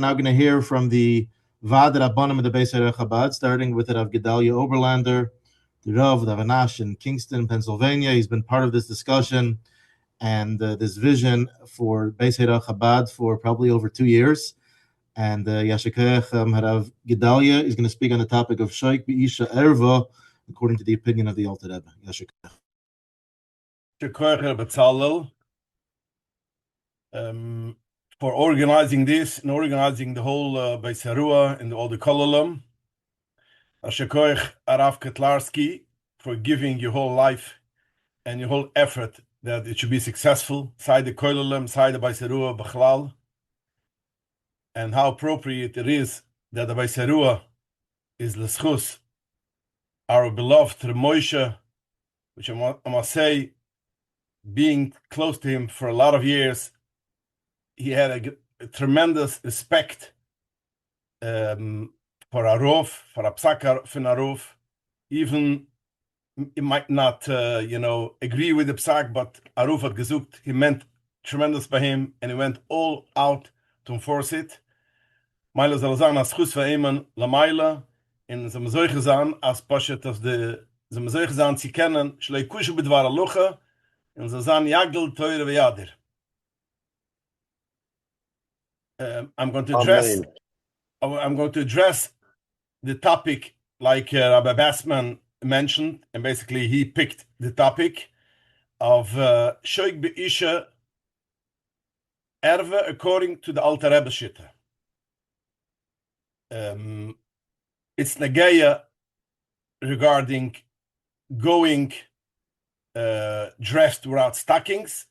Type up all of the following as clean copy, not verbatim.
Now going to hear from the Vad Rabbanim of the Beis Chabad, starting with the Rav Gdali Oberlander, the Rav Anash in Kingston, Pennsylvania. He's been part of this discussion and this vision for Beis Chabad for probably over 2 years. And Yashikech Rav Gdali is going to speak on the topic of Shoik Beisha Erva, according to the opinion of the Alter Rebbe. Yashikech. Yashikech Betzalel. For organizing this and organizing the whole Beis Haruah and all the Kolalam. Ashekoich Arav Ketlarski for giving your whole life and your whole effort that it should be successful, side the Kolalam, side the Beis Haruah, Bechlal. And how appropriate it is that the Beis Haruah is L'schus, our beloved Reb Moshe, which I must say, being close to him for a lot of years, he had a tremendous respect for Arov, for a psak from Arov. Even he might not, agree with the psak, but Arov had gesucht. He meant tremendous by him, and he went all out to enforce it. Meile Zalazan as chus ve'emen la meile, in some zoichezan as pashet of the some zoichezan sie kennen shlei kushu bidvar alocha, in zazan yagel teure ve'yadir. I'm going to address the topic like Rabbi Bassman mentioned, and basically he picked the topic of Shoik Beisha Erve according to the Alter Rebbe Shitta. It's Negeya regarding going dressed without stockings.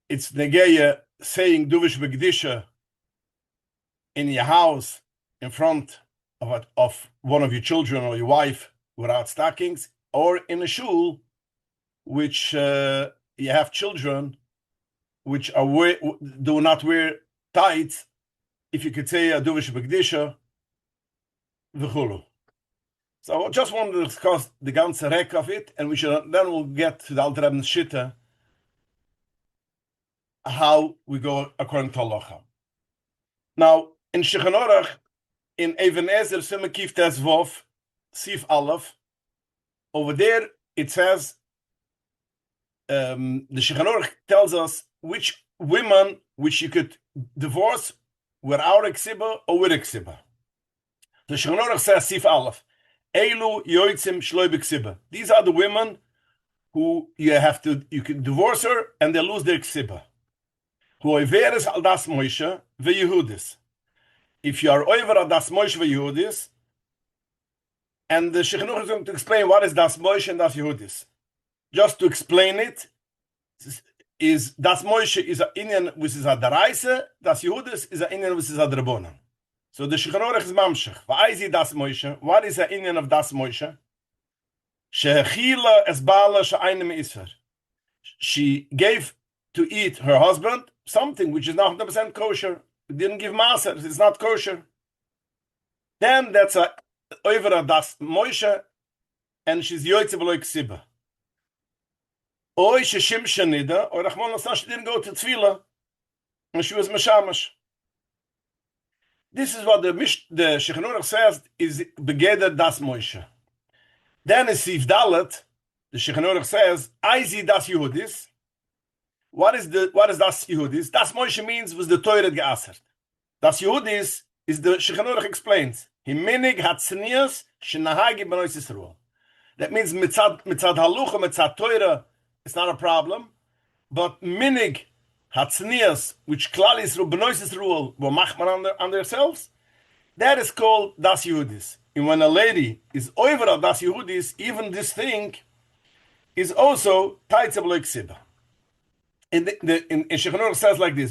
It's Negeya saying Duvish Begdisha in your house in front of one of your children or your wife without stockings, or in a shul which you have children which do not wear tights, if you could say a Duvish Begdisha v'chulu. So I just want to discuss the ganze rek of it, and then we'll get to the Alter Rebbe's Shitta, how we go according to halacha. Now, in Shulchan Aruch, in Even Ezer Simekif Tes Vov, Sif Aleph, over there it says, the Shulchan Aruch tells us which women which you could divorce without eksiba or with eksiba. The Shulchan Aruch says Sif Aleph, Eilu Yoitzim Shloi B'Ksiba. These are the women who you can divorce her and they lose their eksiba. If you are over das Moshe veYehudis, and the Shulchan is going to explain what is das Moshe and das Yehudis. Just to explain it, is das Moshe is an inyan which is a daraisa, das Yehudis is an inyan which is a drabonan. So the Shulchan is mamshech. Va'ayzi das Moshe. What is the inyan of das Moshe? Shehechila es bala she'ayne me'isfer. She gave to eat her husband something which is not 100% kosher. It didn't give maser. It's not kosher. Then that's a over das Moshe, and she's yoytze v'lo ksiba. Oy sheshim shenida, or Rachman Lassan, she didn't go to tefillah, and she was meshamash. This is what the Shulchan Aruch says is begeder das Moshe. Then in Sif Dalet, the Shulchan Aruch says, Aizi das Yehudis. What is das Yehudis? Das Moshe means was the Torah geasert. Das Yehudis is the Shulchan Aruch explains. Himinig hatznias shenahagi benois Yisrael. That means mitzad halucha, mitzad Torah, it's not a problem. But minig hatznias, which klal Yisrael benois Yisrael were machman on themselves, that is called das Yehudis. And when a lady is over at das Yehudis, even this thing is also taitzab lo ksiba. In Shulchan Aruch says like this,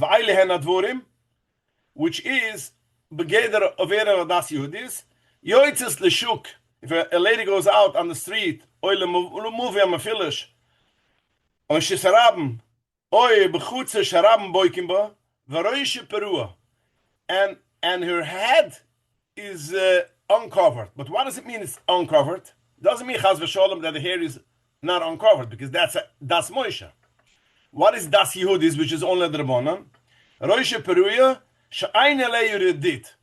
which is begeder over das Yehudis, yoitzes leshuk. If a lady goes out on the street, oy lemuvia mafilish, oy shisarabim, oy bechutze sharabim boikimba, varoishe perua, and her head is uncovered. But what does it mean it's uncovered? It doesn't mean chas v'sholem that the hair is not uncovered, because that's Moshe. What is das Yehudis, which is only the Rabbanan? Roishe peruya She'ayne le'yuredit.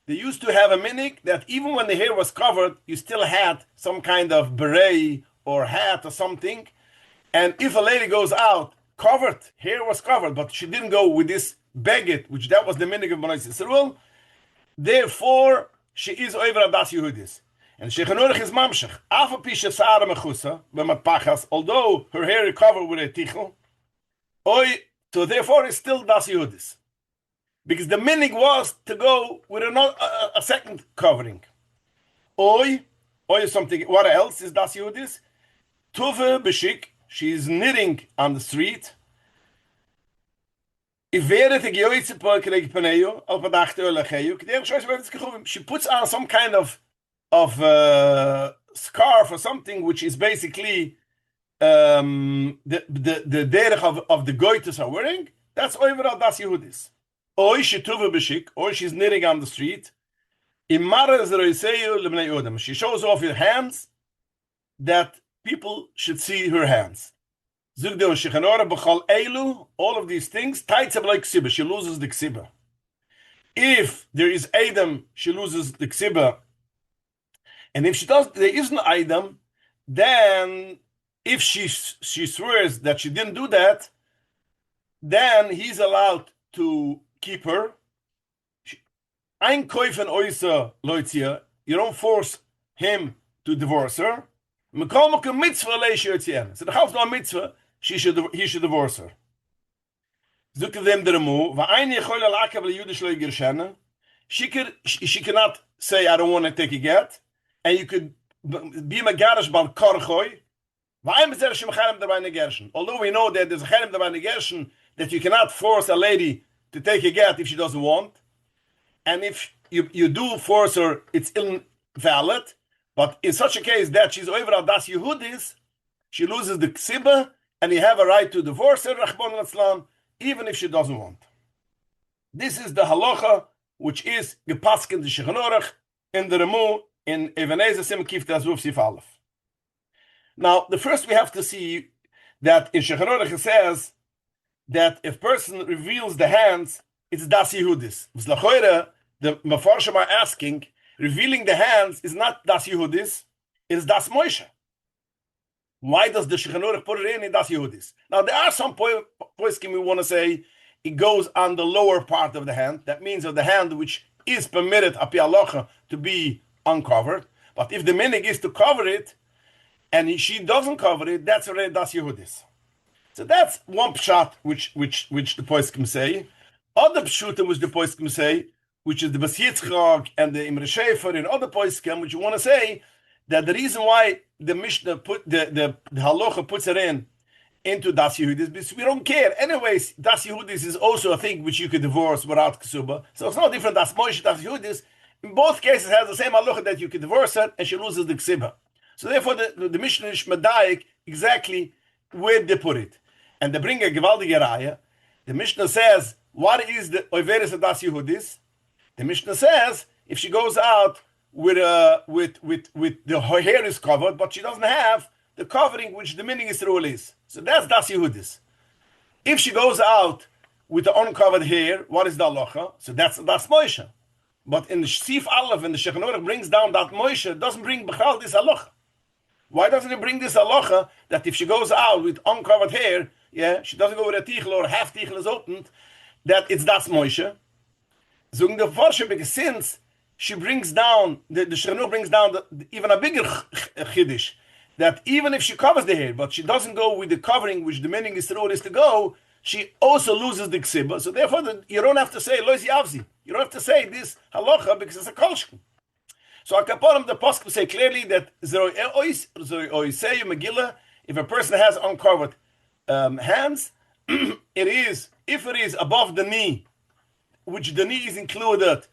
They used to have a minig that even when the hair was covered, you still had some kind of beret or hat or something. And if a lady goes out covered, hair was covered, but she didn't go with this baguette, which that was the minig of Bnei Yisrael, therefore she is over das Yehudis. And Shechanorich is mamshech. Afa pisha sara mechusa, b'matpachas, although her hair is covered with a tichel, so therefore it's still das Yehudis. Because the minig was to go with a second covering. Oy something, what else is das Yehudis? Tuve b'shik, she is knitting on the street. She puts on some kind of scarf or something, which is basically the derech of the goytes are wearing. That's overall das Yehudis. Or she's knitting on the street. She shows off her hands that people should see her hands. All of these things, she loses the ksiba. If there is Adam, she loses the ksiba. And if there isn't Adam, then if she swears that she didn't do that, then he's allowed to keep her. You don't force him to divorce her. So the house no mitzvah, he should divorce her. She cannot say, I don't want to take a get. And you could be megarish bal karchoy. Although we know that there's a cherem dabei negershon, that you cannot force a lady to take a get if she doesn't want. And if you do force her, it's invalid. But in such a case that she's over al das Yehudis, she loses the ksiba, and you have a right to divorce her, Rachmana litzlan, even if she doesn't want. This is the halacha, which is gepasken the Shulchan Aruch in the Remu in Ebenezer Sim Kif Tazvuf Sif Aleph. Now, the first we have to see that in Shulchan Aruch it says that if person reveals the hands, it's das Yehudis. The Mefarshim are asking, revealing the hands is not das Yehudis, it's das Moshe. Why does the Shulchan Aruch put it in das Yehudis? Now, there are some poskim we want to say it goes on the lower part of the hand. That means of the hand which is permitted api halacha to be uncovered. But if the minig is to cover it, and she doesn't cover it, that's already das Yehudis. So that's one pshat which the poskim say. Other pshutim which the poskim say, which is the Bas Yitzchak and the Imre Shefer and other poskim, which you want to say that the reason why the Mishnah put the halacha puts it into das Yehudis, because we don't care. Anyways, das Yehudis is also a thing which you could divorce without ksuba. So it's not different das Moshe, das Yehudis. In both cases, it has the same halacha that you could divorce her and she loses the ksiba. So therefore, the Mishnah is medayik exactly where they put it. And they bring a gewaldige raya. The Mishnah says, what is the overes of das Yehudis? The Mishnah says, if she goes out with the her hair is covered, but she doesn't have the covering which the meaning is rule is. So that's das Yehudis. If she goes out with the uncovered hair, what is the halacha? So that's Moshe. But in the Sif Aleph, and the Shulchan Aruch brings down that Moshe, doesn't bring b'chal this halacha. Why doesn't it bring this halacha that if she goes out with uncovered hair, she doesn't go with a tichel or half tichel is opened, that it's das Moshe? So in the Forshe, because since she brings down, the Shulchan Aruch brings down even a bigger chiddush, that even if she covers the hair, but she doesn't go with the covering which the meaning is to go, she also loses the ksiba. So therefore, you don't have to say lois yavzi. You don't have to say this halacha because it's a kolshkin. So akaponim the poskim say clearly that if a person has uncovered hands, if it is above the knee, which the knee is included.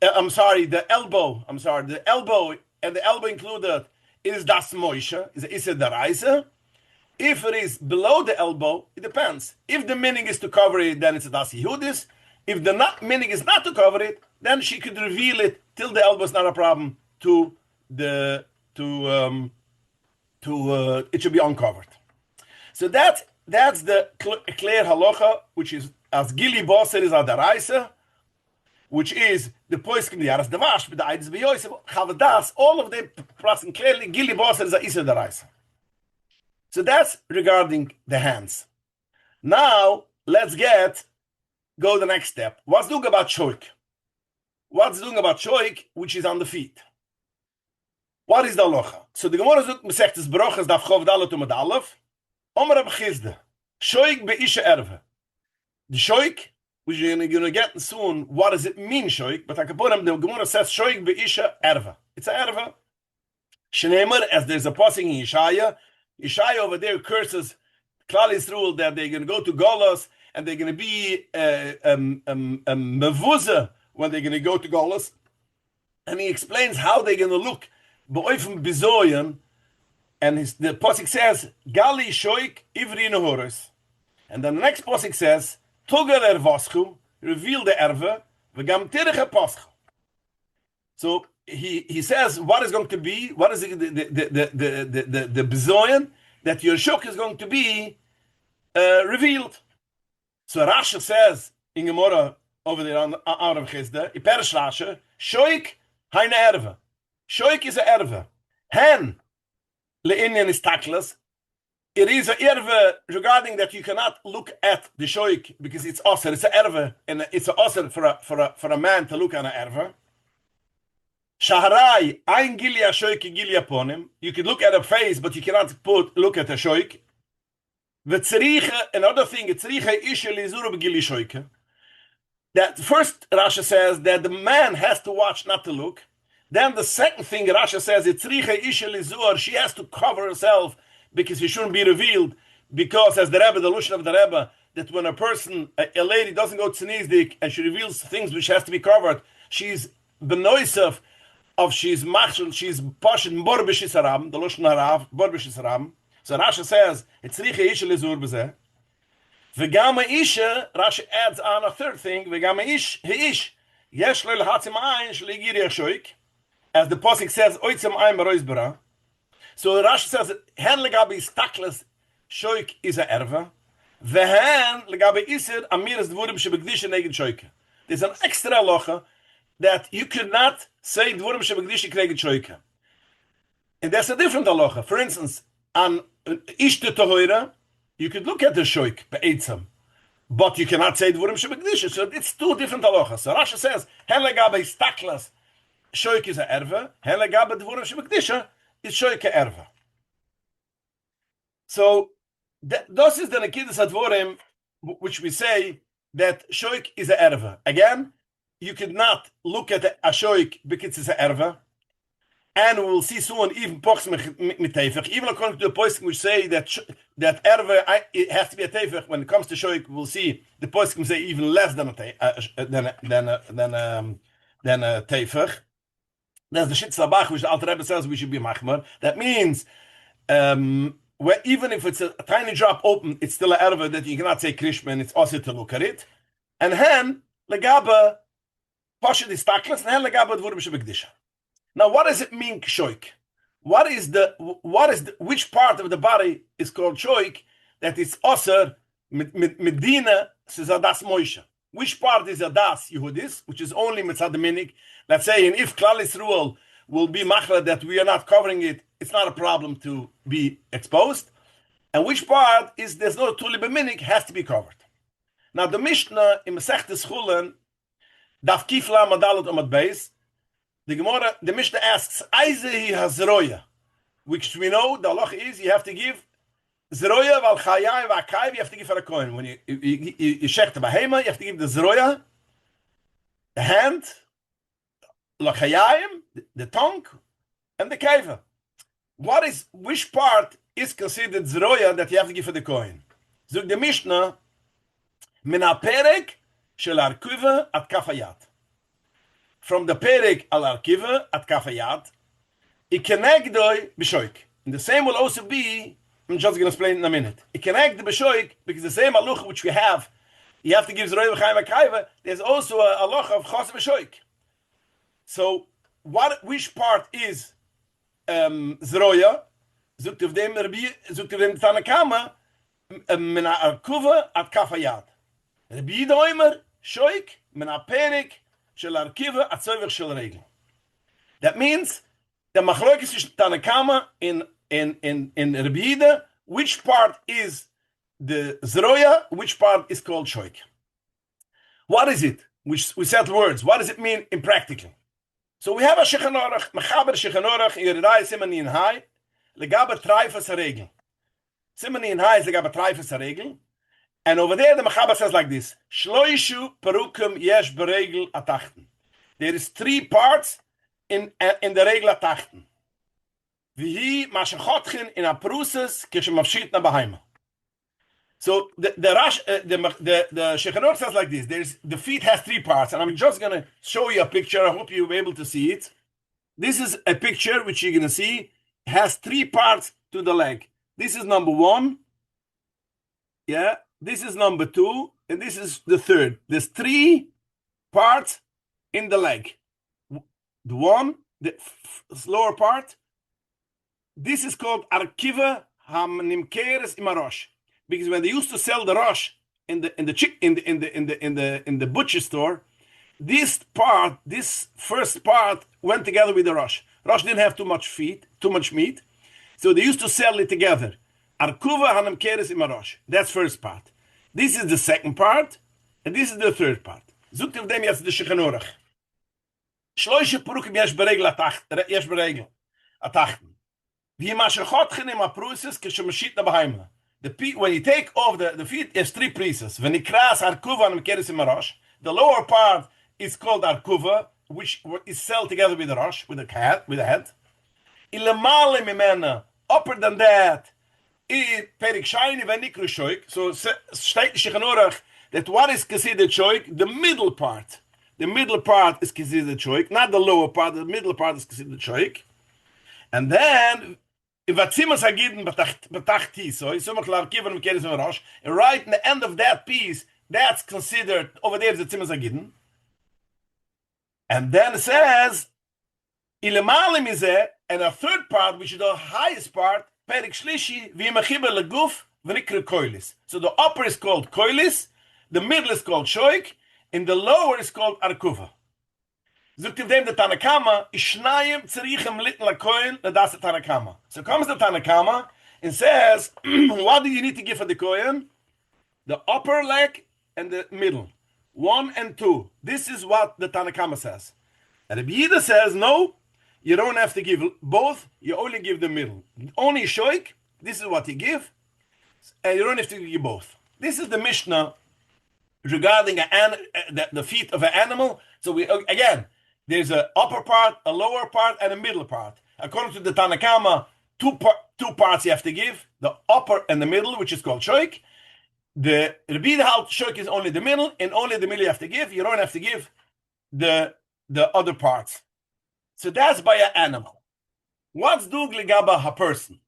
The elbow and the elbow included. Is das Moshe? Is it the Reise? If it is below the elbow, it depends. If the meaning is to cover it, then it's a das Yehudis. If the meaning is not to cover it, then she could reveal it till the elbow is not a problem. It should be uncovered. So that's the clear halacha, which is as Gili Boss said is a the Reise. which is the poiskim the yaras devash, but the ides beyoysev, chavadas, all of them passing clearly, gili boser is a iser daraisa. So that's regarding the hands. Now, let's go the next step. What's doing about shoik? What's doing about shoik, which is on the feet? What is the halacha? So the Gemara says, "Mesechtes brochas daf chov dalet umad alef." Omer Reb Chizda, shoik beisha erve. The shoik, which you're going to get soon, what does it mean, shoik? But the Gemara says, shoik beisha erve. It's an erve. Shneimar, as there's a passing in Yeshaya. Yeshaya over there curses Klal Yisrael that they're going to go to Golos and they're going to be mevuza when they're going to go to Golos. And he explains how they're going to look. Ba'oifim bizoyan, and the pasuk says, Gali shoik ivri nehoros. And then the next pasuk says, Togel ervaschu, reveal the erve, v'gam tirche paschu. So he says what is going to be, what is the bizoyan, that your shuk is going to be revealed. So Rashi says in Gemara over there on Rav Chizda, Iperish Rashi, shoik haine erve. Shoik is a erve. Hen le'inyan is taklas. It is a erve regarding that you cannot look at the shoik because it's osir. It's a erve, and it's a osir for a man to look at an erve. Shaharai ein gilia shoik gilia ponim. You can look at a face, but you cannot look at a shoik. V'tzricha, another thing, tzricha isha lizuru b'gili shoik. That first Rashi says that the man has to watch, not to look. Then the second thing Rashi says, she has to cover herself because she shouldn't be revealed. Because as the Rebbe, the Lushan of the Rebbe, that when a person, a lady doesn't go tznizik and she reveals things which has to be covered, she's benoisav of she's machshel, she's pashin bor b'shisaram, the Lushan harav, bor b'shisaram. So Rashi says, V'gama isha, Rashi adds on a third thing, V'gama ish, heish, yesh lo l'hatzim ayin sh'ligiri shoik. As the pasuk says, "Oitzem ayin barois bara." So Rashi says, "Hen legabi stakles shoik is a erva, v'hen legabi iser amiras dvurim shebegdisha neged shoike." There's an extra locha that you could not say dvurim shebegdisha neged shoike, and that's a different halacha. For instance, on ishte tohoira, you could look at the shoik be'etzem, but you cannot say dvurim shebegdisha. So it's two different halachas. So Rashi says, "Hen legabi stakles." Shoik is a erve, hele gabe dvurim shebekdisha is shoik a erve. So this is the nekidas advorim, which we say that shoik is a erve. Again, you could not look at a shoik because it's a erve, and we will see soon even pochs mit tefech. Even according to the poskim which say that erve it has to be a tefech. When it comes to shoik, we'll see the poskim say even less than a tefech. That's the shit sabach, which the Alter Rebbe says we should be machmer. That means, where even if it's a tiny drop open, it's still an erva that you cannot say krishma, and it's also to look at it. And hen legaba pasha di staklas, and hen legaba dvurim shebekdisha. Now, what does it mean shoik? Which part of the body is called shoik that is osir medina says adas moisha? Which part is adas Yehudis, which is only mitzad minik? Let's say, and if Klal Yisrael will be machla that we are not covering it, it's not a problem to be exposed. And which part is there's no tuli b'minik has to be covered. Now the Mishnah in Mesechtes Chulen daf kifla madalat amad beis, the Gemara, the Mishnah asks, Aizehi hazroya, which we know the halacha is you have to give zroya val chayai v'akayv, you have to give for a coin. When you shech the behema, you have to give the zroya, the hand, lachayayim, the tongue, and the kaiva. Which part is considered zroya that you have to give for the coin? Zug the Mishnah, min ha-perek shel arkiva at kafayat. From the perek al arkiva at kafayat, ikenegdoi b'shoik. And the same will also be, I'm just going to explain in a minute. Ikenegdoi b'shoik, because the same aluch which we have, you have to give zroya v'chayim v'kaiva, there's also a aluch of chos b'shoik. So, which part is zroya? Zukt of them Tanakama min ha'arkuva at kafayat. Rabbi Doimer shoik min ha'perik של הרכיבה הצורך של רגל. That means the machlokes is Tanakama in Rabbi Yehuda, which part is the zroya, which part is called shoik. What is it? We said words. What does it mean in practical? So we have a Shulchan Aruch, Mechaber Shulchan Aruch, Yeridai Simani Hai, Legaber Treifas Regel. Simani Hai is Legaber Treifas Regel. And over there the Mechaber says like this: Shloishu Perukim Yesh Beregel Atachten. There is 3 parts in the regel Atachten. Vihi Mashachotchen in a process Kishemavshit na Bahaima. So the Shulchan Aruch says like this: there's the feet has 3 parts, and I'm just gonna show you a picture. I hope you'll be able to see it. This is a picture which you're gonna see has 3 parts to the leg. This is number 1. Yeah, this is number 2, and this is the 3rd. There's 3 parts in the leg. The one, the lower part. This is called arkiva hamnimkeres imarosh. Because when they used to sell the rosh in the butcher store, this first part went together with the rosh. Rosh didn't have too much meat, so they used to sell it together. Arkuva hanamkeres imarosh. That's first part. This is the second part, and this is the 3rd part. Zukt of them jetzt the Shulchan Aruch. Shloishe perukim yesh beregel atachten. Wie mashachotchen im apruses kishemashit na bahaima. When you take off the feet, there's 3 pieces. When you cross arkuva and keres imarosh, the lower part is called arkuva, which is sold together with the rosh, with the head. Ilemale mimena, upper than that, perik shayni venikru shoik. So state Shulchan Aruch that what is considered shoik? The middle part. The middle part is considered shoik, not the lower part. The middle part is considered shoik. And then if atzimas hagiden betachti, so right in the end of that piece, that's considered over there is atzimas hagiden. And then it says ilemalim izeh, and a 3rd part, which is the highest part, perik shlishi v'yimachiber leguf v'nikre koilis. So the upper is called koilis, the middle is called shoik, and the lower is called arkuva. Zukt dem the Tanakama ishnayim tzrichem litn lakoin ledas Tanakama. So comes the Tanakama and says, what do you need to give for the kohen? The upper leg and the middle, 1 and 2. This is what the Tanakama says. And Rabbi Yehuda says, no, you don't have to give both. You only give the middle. Only shoik. This is what you give, and you don't have to give both. This is the Mishnah regarding the feet of an animal. So again. There's an upper part, a lower part, and a middle part. According to the Tanakama, 2 parts you have to give, the upper and the middle, which is called shoik. The Rabbi Yehuda shoik is only the middle, and only the middle you have to give. You don't have to give the other parts. So that's by an animal. What's dugli gaba a person?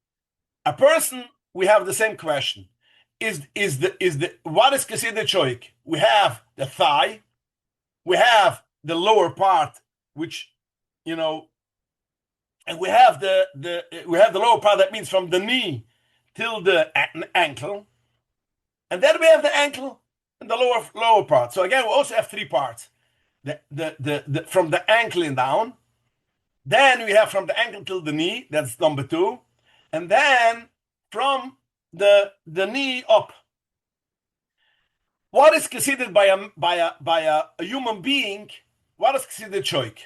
A person, we have the same question. Is the what is considered shoik? We have the thigh, we have the lower part, which, and we have the lower part, that means from the knee till the ankle, and then we have the ankle and the lower part. So again, we also have 3 parts: the from the ankle and down, then we have from the ankle till the knee, that's number 2, and then from the knee up. What is considered by a human being? What is considered shoik?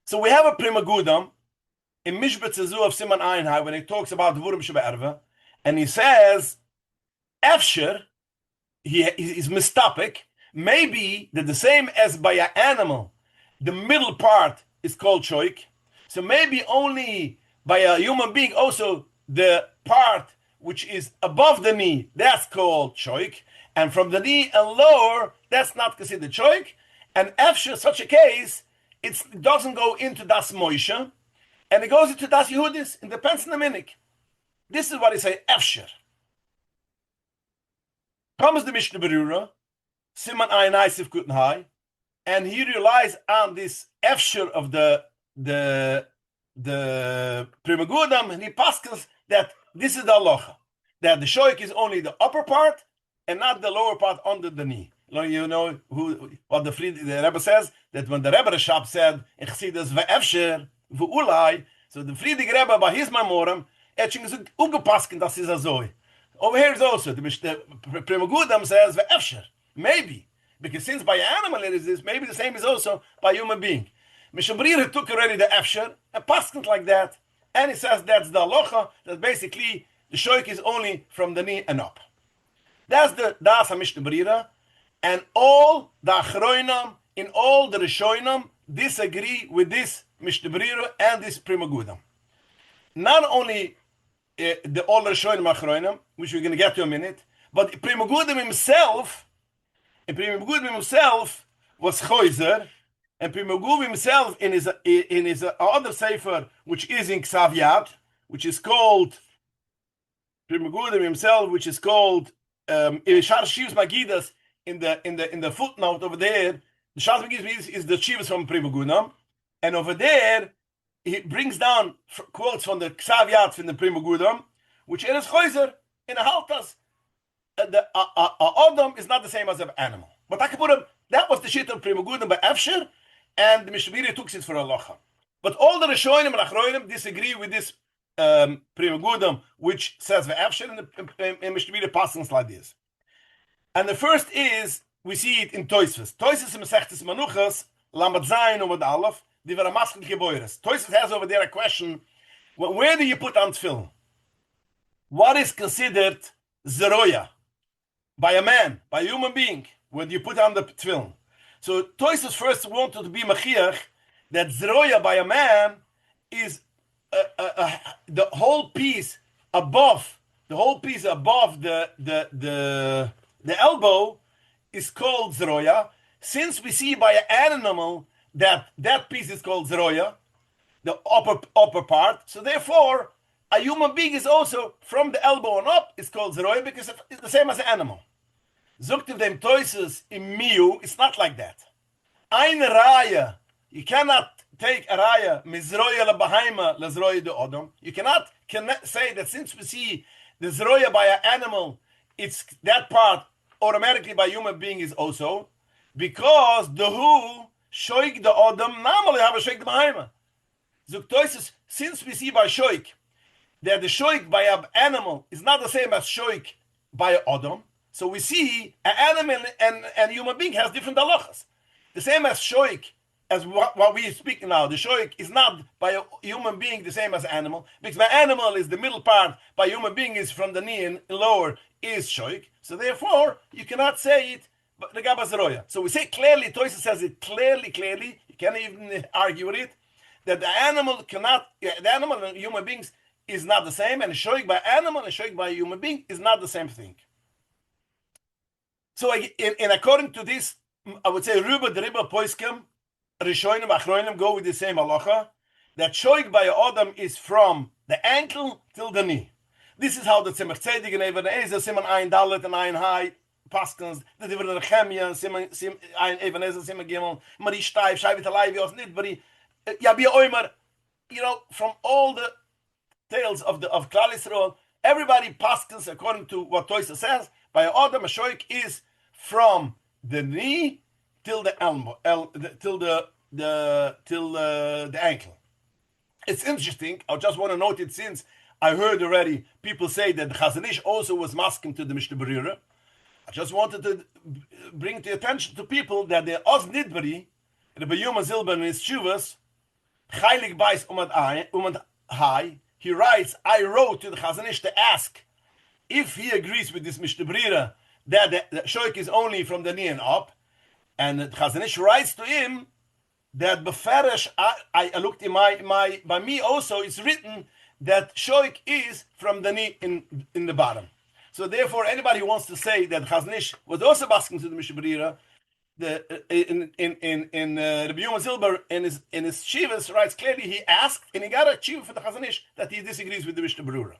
So we have a Prima Gudam in Mishbet Zezu of Siman Einhai when he talks about the Vurim Sheba, and he says, Efsher, he's mistopic, maybe that the same as by an animal, the middle part is called shoik. So maybe only by a human being also the part which is above the knee, that's called shoik. And from the knee and lower, that's not considered shoik. And after such a case, it doesn't go into Das Moshe, and it goes into Das Yehudis, it depends on the minik. This is what he say, Efsher. Comes the Mishnah Berurah, Siman Ayin Sif Guten Hai, and he relies on this Efsher of the Prima Gudam, and he paskins that this is the halacha, that the shoik is only the upper part and not the lower part under the knee. You know what the Rebbe says, that when the Rebbe Rashab said in Chassidus ve'efsher ve'ulai, so the Friedrich Rebbe by his memorim hat schon gesagt ungepasst, das ist so. Over here is also the Prima Gudam says ve'efsher, maybe, because since by animal it is this, maybe the same is also by human being. Mishabrir took already the efsher and passed like that, and he says that's the halacha, that basically the shoik is only from the knee and up. That's the Das HaMishtabirah, and all the Achroinam in all the Rishonim disagree with this Mishtabirah and this Prima Gudam. Not only all the Rishonim Achroinam, which we're going to get to in a minute, but Prima Gudam himself was Choizer, and Prima Gudam himself in his other sefer, which is in Ksav Yad, which is called Prima Gudam himself, which is called in Shar Shivas Magidas, in the footnote over there, the Shas Magidas is the Shivas from Prima Gudam, and over there he brings down quotes from the Ksav Yad from the Prima Gudam, which is Choizer in a haltas. The Adam is not the same as an animal. But that was the shit of Prima Gudam by Efsher, and the Mishabiri took it for halacha. But all the Rishonim and Achroinim disagree with this Prima Gudam, which says Efsher, and Mishabiri passes like this. And the first is, we see it in Toysves. Toysves in Mesechtes Manuchas, Lamed Zayin Omad Aleph, die were Maskel Geboires. Toysves has over there a question, where do you put on tefillin? What is considered zeroya? By a man, by a human being, when you put on the tefillin. So Toysves first wanted to be machiach that zeroya by a man is the whole piece above the elbow is called zeroya. Since we see by an animal that piece is called zeroya, the upper part, so therefore a human being is also from the elbow on up is called zeroya because it's the same as an animal. Zukt of them toises in miu, it's not like that. Ein raya, you cannot take a raya mizroya la bahaima la zroya de odom. You cannot say that since we see the zroya by an animal, it's that part automatically by human being is also, because the who shoik the odom normally have a shoik the bahaima. Zukt toises, since we see by shoik that the shoik by an animal is not the same as shoik by an odom. So we see an animal and human being has different halachas. The same as shoik, as what we speak now. The shoik is not by a human being the same as an animal, because by animal is the middle part, by human being is from the knee and lower is shoik. So therefore, you cannot say it regaba zeroya. So we say clearly, Toysa says it clearly, you can't even argue with it, that the animal and human beings is not the same, and shoik by animal and shoik by human being is not the same thing. So, in according to this, I would say Ruba the Riba Poiskim, Rishonim, Achroinim go with the same halacha, that shoik by Adam is from the ankle till the knee. This is how the Tzemach Tzedek and Even Ezer, Simon Ein Dalet and Ein Hai, Paskans, the Divrei Nechemia, Simon Ein Even Ezer, Simon Gimel, Marie Steif, Shaivit Alaivi, Osnidbari, Yabi Oimer, from all the tales of Klal Yisrael, everybody Paskans according to what Toysa says, by Adam, a shoik is from the knee till the elbow, till the ankle. It's interesting. I just want to note it since I heard already people say that the Chazon Ish also was masking to the Mishnah Berurah. I just wanted to bring the attention to people that the Oz Nidbari, the Beyuma Zilber in his Shuvas, Chaylik Bais Umad Hai, he writes, I wrote to the Chazon Ish to ask if he agrees with this Mishnah Berurah that the shoik is only from the knee and up, and the Chazon Ish writes to him that beferish, I looked in by me also, it's written that shoik is from the knee in the bottom. So therefore, anybody who wants to say that Chazon Ish was also asking to the Mishnah Berurah, in Rabbi Yoma Zilber in his Shivas writes clearly he asked and he got a chiv for the Chazon Ish that he disagrees with the Mishnah Berurah.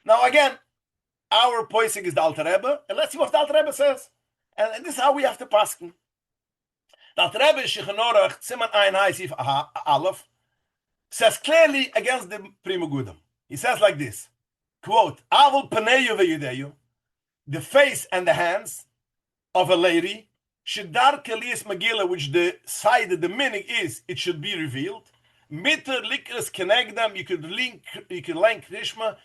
Now again, our poising is the Alter Rebbe, and let's see what the Alter Rebbe says. And this is how we have to paskin. The Alter Rebbe, Shulchan Aruch, Siman Ein Hai Sif Aleph, says clearly against the Prima Gudam. He says like this, quote, Avol Paneyu ve'Yudeyu, the face and the hands, of a lady, shedar kelias megillah, which the side of the minig is, it should be revealed. Mitter likras kenegdam, you could link krishma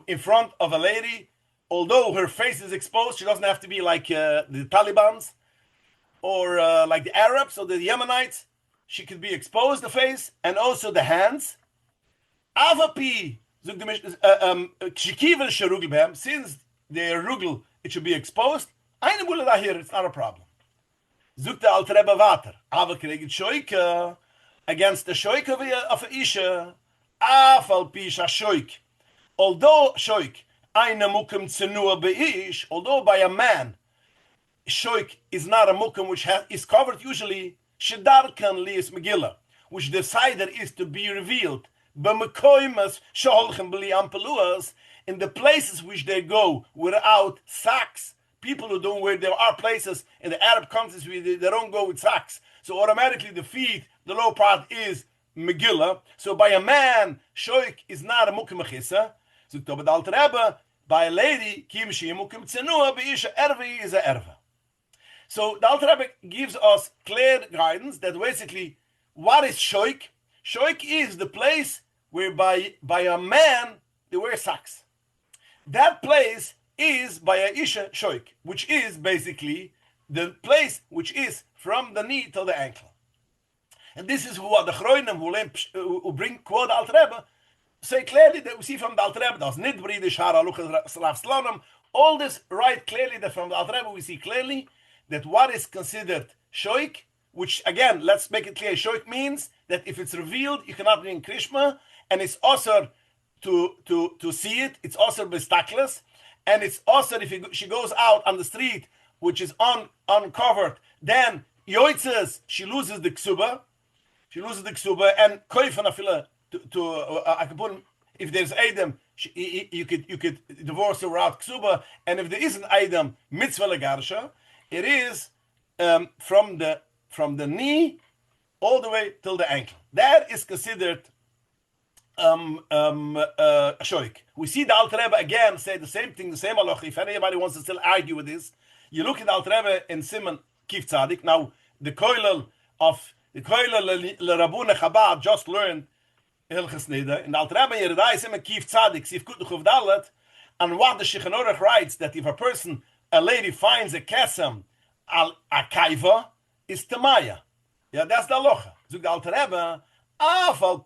in front of a lady, although her face is exposed. She doesn't have to be like the Talibans or like the Arabs or the Yemenites. She could be exposed, the face, and also the hands. Avapi, since the rugel, it should be exposed. Eine Bulle da here, it's not a problem. Zukt the Alter Rebbe Vater. Aber kriegt Shoike against the Shoike of a Isha. Afal Pisha Shoik. Although Shoik, eine Mukim Tzenua Beish, although by a man, Shoik is not a Mukim which is covered usually, Shedar kan lies Megillah, which the side that is to be revealed. B'mekoimas Sholchem B'li Ampeluas, in the places which they go without sacks. People who don't wear, there are places in the Arab countries where they don't go with socks. So automatically the feet, the lower part is Megillah. So by a man, Shoik is not a Mukim Mechissa. So Alter Rebbe, by a lady, Kim Shi Mukim Tzenua, Beisha Erve is a Erve. So the Alter Rebbe gives us clear guidance that basically, what is Shoik? Shoik is the place where by a man, they wear socks. That place is by a Isha Shoik, which is basically the place which is from the knee to the ankle. And this is what the Chroinim who bring quote Alter Rebbe say clearly that we see from the Alter Rebbe, das nit bride shara luchas slavslanim, all this right clearly that from the Alter Rebbe we see clearly that what is considered Shoik, which again, let's make it clear, Shoik means that if it's revealed, you cannot bring Krishma, and it's also to see it, it's also bestakles. And it's also if she goes out on the street, which is uncovered, then yoitzes, she loses the ksuba. She loses the ksuba, and koifanafila I can put if there's adam, you could divorce her without ksuba, and if there isn't adam mitzvah legarsha, it is from the knee all the way till the ankle. That is considered shoik. We see the Alter Rebbe again say the same thing, the same halacha. If anybody wants to still argue with this, you look at the Alter Rebbe in Simon Kif Tzadik. Now the koilel Rabune Chabad just learned Hilchesneda in the Alter Rebbe Yeridai Simon Kif Tzadik Sif Kut Chuv Dalet, and what the Shulchan Aruch writes that if a lady finds a kesem al akaiva is tamaya. Yeah, that's the halacha. Zug the Alter Rebbe. Although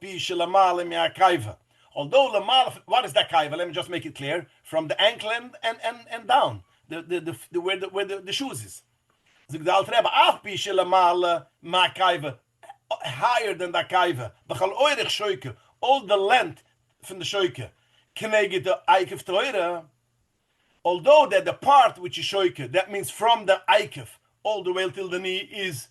Lamal, what is that kaiva? Let me just make it clear. From the ankle and down, where the shoes is. The Alter Rebbe, higher than that kaiva. All the length from the shoike. Although that the part which is shoike, that means from the aikif all the way till the knee is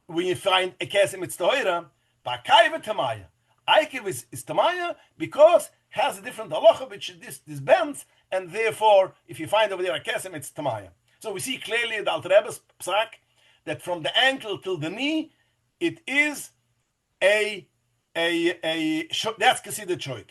when you find a kesem it's toira. Bakaiva tamaya. Aikiv is tamaya because has a different halacha which this bends, and therefore if you find over there a kesem, it's tamaya. So we see clearly the Alter Rebbe's psak that from the ankle till the knee, it is that's considered shoik.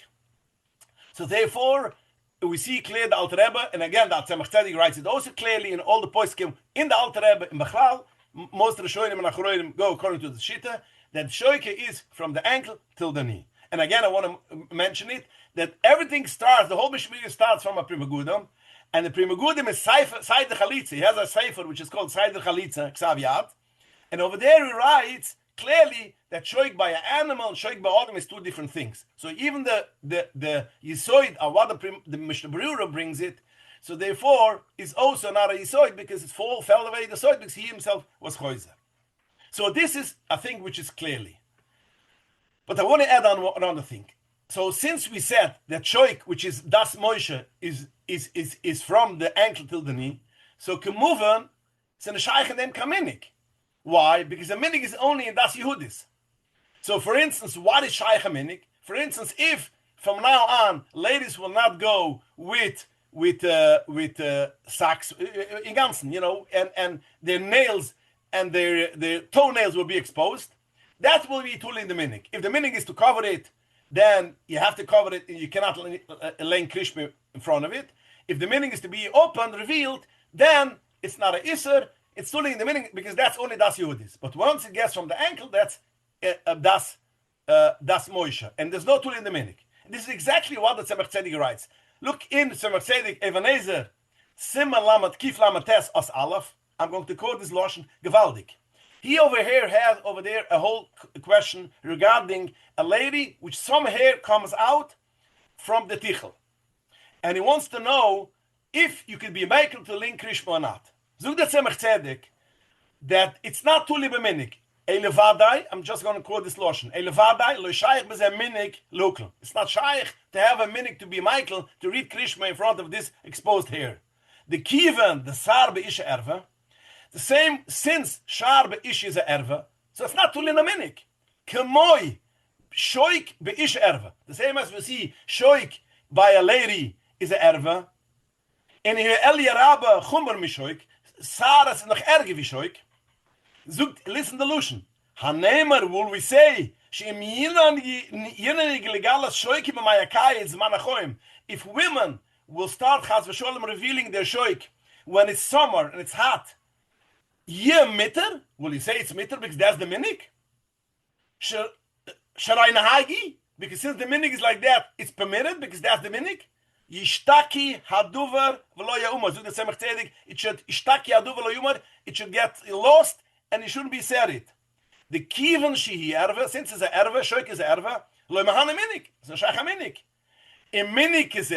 So therefore we see clear the Alter Rebbe, and again the Tzemach Tzedek writes it also clearly in all the poskim in the Alter Rebbe in Bechlal. Most of the Shoinim and Achroinim go according to the Shita that shoike is from the ankle till the knee. And again, I want to mention it, that everything starts, the whole Mishmir starts from a Prima Gudam, and the Prima Gudam is Said the Chalitza. He has a sefer which is called Said the Chalitza, Ksav Yad, and over there he writes clearly that shoik by an animal and shoik by Adam is two different things. So even the Yisoid of what the Mishnah Berurah brings it, so therefore is also not a Yisoid because it fell away the Yisoid because he himself was Choizer. So this is a thing which is clearly. But I want to add on another thing. So since we said that shoik, which is das Moshe, is from the ankle till the knee, so kemuvan, it's in the shaykh and then kaminik. Why? Because the minik is only in das Yehudis. So for instance, what is shaykh minik? For instance, if from now on ladies will not go with socks in ganzen, and their nails and their toenails will be exposed, that will be totally in the minik. If the minik is to cover it, then you have to cover it, and you cannot lay krishma in front of it. If the minik is to be open, revealed, then it's not an Isser, it's totally in the meaning, because that's only Das Yehudis. But once it gets from the ankle, that's Das Moshe. And there's no tool in the meaning. This is exactly what the Tzemach Tzedek writes. Look in Tzemach Tzedek, Ebenezer, Siman Lamed Kif Lamed Tes As Aleph. I'm going to quote this Lashon, Gewaldig. He over here has over there a whole question regarding a lady which some hair comes out from the tichel. And he wants to know if you could be makel to link Krishma or not. Zug the Tzemach Tzedek that it's not tuli b'minik. Elevadai, I'm just going to quote this Lashon. Elevadai lo shaykh b'zeh minik local. It's not shaykh to have a minik to be Michael to read Krishma in front of this exposed hair. The kiven, the sar be'isha erva, the same since shar be'ish is a erva, so it's not tuli minik. Kemoi shoik be'ish erva. The same as we see shoik by a lady is a erva. And here El Yaraba Chumar Mishoik, Sarah is noch erge wie Shoik. Listen to Lucian. Hanemer will we say, she if women will start Chaz v'Sholem revealing their Shoik when it's summer and it's hot, ye mitter, will you say it's mitter because that's the minik? Sharai Nahagi, because since the minik is like that, it's permitted because that's the minik. Yishtaki haduver v'lo ya'umar. Zug the Tzemach Tzedek, it should yishtaki haduver v'lo ya'umar. It should get lost and it shouldn't be serit. The kiven shehi erve, since it's a erve, shoik is a erve, lo mahane minik. It's a shaykh minik. In minik is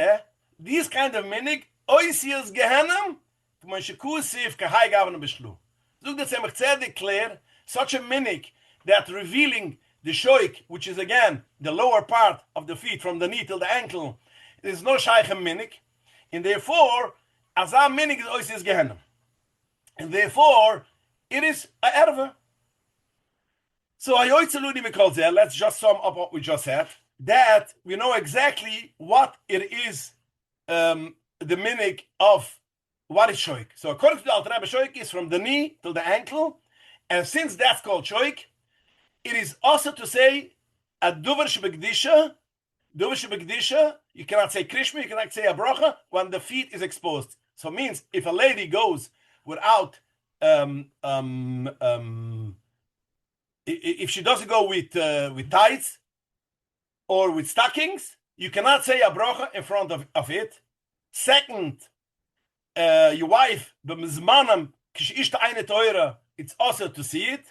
these kind of minik oisias gehenem k'mon shekusif kahai gavan b'shlu. Zug the Tzemach Tzedek clear such a minik that revealing the shoik, which is again the lower part of the feet from the knee till the ankle. There's no shaykh minik, and therefore, azam minik is oisias gehenem, and therefore it is a erve. So let's just sum up what we just said. That we know exactly what it is, the minik of what is shoik. So according to the Alter Rebbe, shoik is from the knee till the ankle, and since that's called shoik, it is also to say a duver shebekdisha. Duver shebekdisha, you cannot say krishma, you cannot say a bracha when the feet is exposed. So it means if a lady goes without if she doesn't go with tights or with stockings, you cannot say a bracha in front of it. Second, your wife, it's also to see it.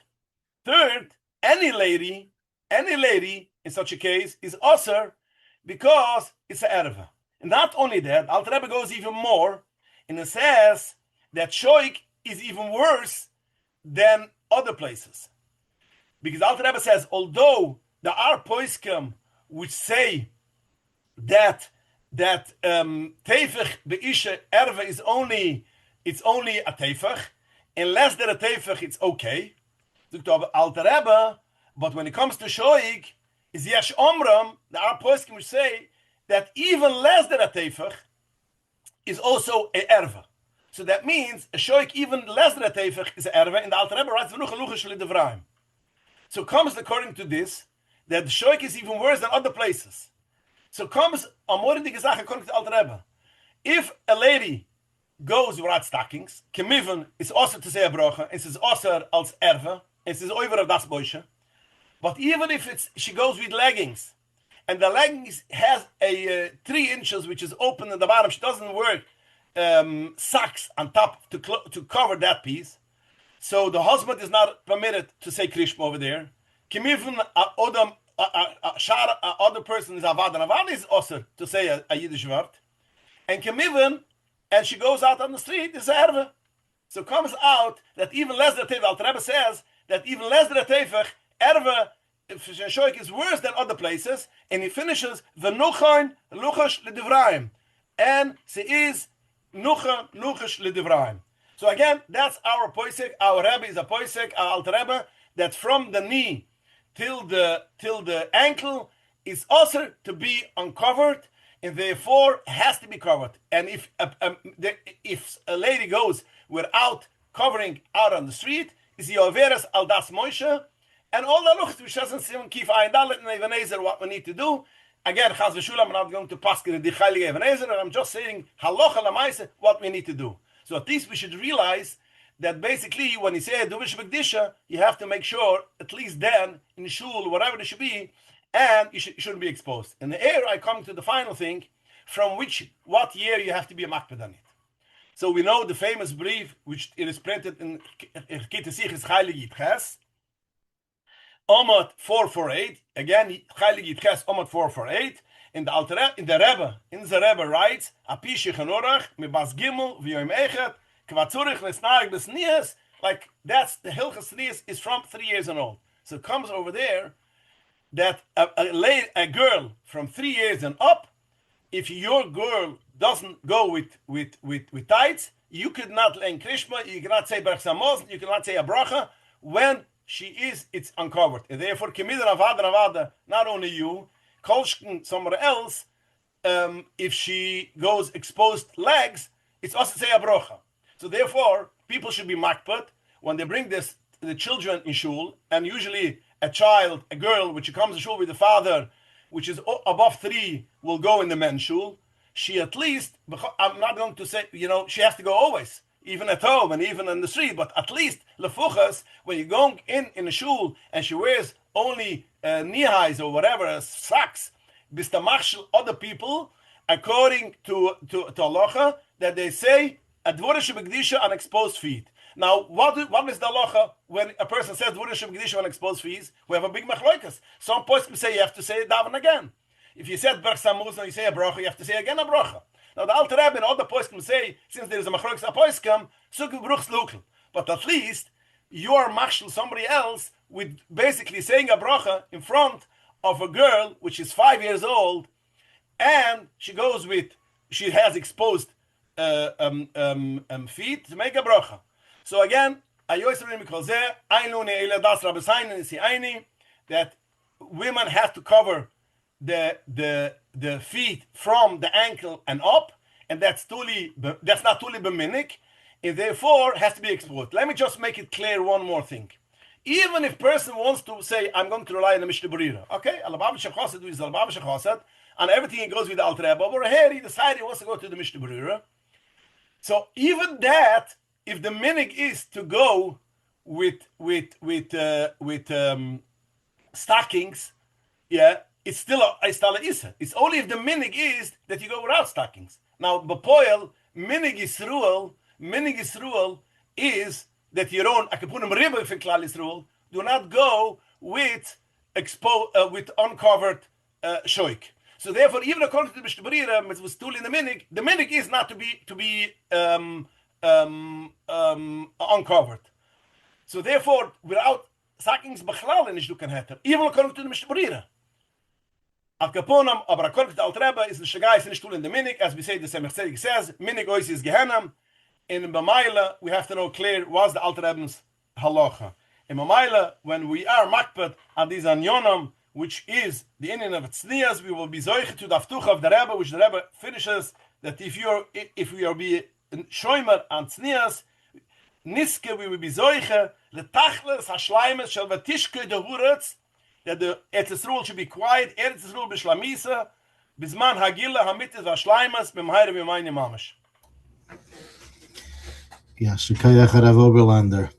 Third, any lady in such a case is also because it's a erva. And not only that, Alter Rebbe goes even more, and it says that shoik is even worse than other places. Because Alter Rebbe says, although there are poskim which say that teifach be'isha erva is only a teifach, and less than a teifach it's okay. Alter Rebbe, but when it comes to shoik, is yesh omram, there are poskim which say that even less than a teifach is also a erva. So that means a shoik even less than a teifach is a erva, and the Alter Rebbe writes v'nucha lucha sh'lidevraim. So comes according to this that the shoik is even worse than other places. So comes amorindige Sache according to Alter Rebbe. If a lady goes without stockings, kemiven is also to say a bracha, and says also als erva, and says over of das boisha. But even if she goes with leggings, and the leggings has a 3 inches which is open at the bottom, she doesn't wear socks on top to cover that piece. So the husband is not permitted to say krishma over there. Kemiven other person is avad, and avad is also to say a Yiddish word. And kemiven, and she goes out on the street, is a erve. So comes out that even less than a teifach, Alter Rebbe says that even less than a teifach, erve, shoik is worse than other places, and he finishes v'nuchain luchash l'divraim, and she is nucha luchash l'divraim. So again, that's our poisek. Our Rebbe is a poisek, our Alter Rebbe, that from the knee till the ankle is also to be uncovered, and therefore has to be covered. And if a lady goes without covering out on the street, is the overes al das Moshe, and all the lucht which doesn't seem kif ayin dalet and Ebenezer what we need to do. Again, Chaz v'Shulam, I'm not going to pass the Heilige Ebenezer, I'm just saying halacha lamaise what we need to do. So at least we should realize that basically when you say Duvish Begdisha, you have to make sure at least then in the shul, whatever it should be, and you shouldn't be exposed. In the air, I come to the final thing, from what year you have to be a makpid on it. So we know the famous brief, which it is printed in Kintesich's Heilige Ches, Omot 448. Again, Heilige Ches, Omot 448. In the Rebbe writes, Apishi Chanorach, Mibas Gimel, V'yoim Echet, Kvatzurich Nesnaig Besnias. Like that's the Hilchas is from 3 years and old. So it comes over there that a girl from 3 years and up, if your girl doesn't go with tights, you could not learn Krishma, you cannot say Baruch Samoz, you cannot say a bracha when it's uncovered. And therefore, Kemidar Avada, not only you, Kolshkin somewhere else, if she goes exposed legs, it's also say a bracha. So therefore, people should be makpid when they bring the children in shul, and usually a girl, which comes to shul with the father, which is above 3, will go in the men's shul. She at least, I'm not going to say, she has to go always, even at home and even in the street, but at least lefuchas, when you're going in a shul and she wears only knee-highs or whatever, socks, bistamachshel other people, according to halacha, that they say, advorish begdisha on exposed feet. Now, what is the halacha when a person says advorish begdisha on exposed feet? We have a big machloikas. Some poskim say you have to say it daven again. If you said Baruch Samuz and you say a bracha, you have to say again a bracha. Now the Alter Rebbe and all the poskim say, since there is a machloikas a poskim, sukkah bruchs lukl. But at least you are machshel somebody else with basically saying a bracha in front of a girl which is 5 years old, and she has exposed feet to make a bracha. So again, that women have to cover the feet from the ankle and up, and that's not tuli b'minik, and therefore has to be exposed. Let me just make it clear one more thing. Even if person wants to say, I'm going to rely on the Mishnah Berurah, okay, and everything goes with the Alter Rebbe, over here he decided he wants to go to the Mishnah Berurah. So even that, if the minig is to go with stockings, yeah, it's still a isa. It's only if the minig is that you go without stockings. Now, b'poel minig Yisruel is that you don't akapunim riba for klal Yisruel. Do not go with uncovered shoik. So therefore, even according to the Mishnah Berurah, it was tool in the minig is not to be uncovered. So therefore, without stockings, b'chlal and ishdu kan heter, even according to the Mishnah Berurah. Akaponam, aber according to the Alter Rebbe, is the shagai is tool in the minig, as we say, the Semech Tzedek says, minig ois is gehenam. In B'mayla, we have to know clear what's the Alter Rebbe's halacha. In B'mayla, when we are makpid on these anyonim, which is the Indian of tznias, we will be zoiche to the aftuch of the Rebbe, which the Rebbe finishes that if we are be shoymer on tznias, niske we will be zoiche letachles hashleimes shel vatishke de huretz, that the Eretz should be quiet. Eretz Yisrael b'shlamisa bizman hagila hamitis hashleimes b'mhayre b'mayne mamash. Ja, Shikayach Rav Oberlander.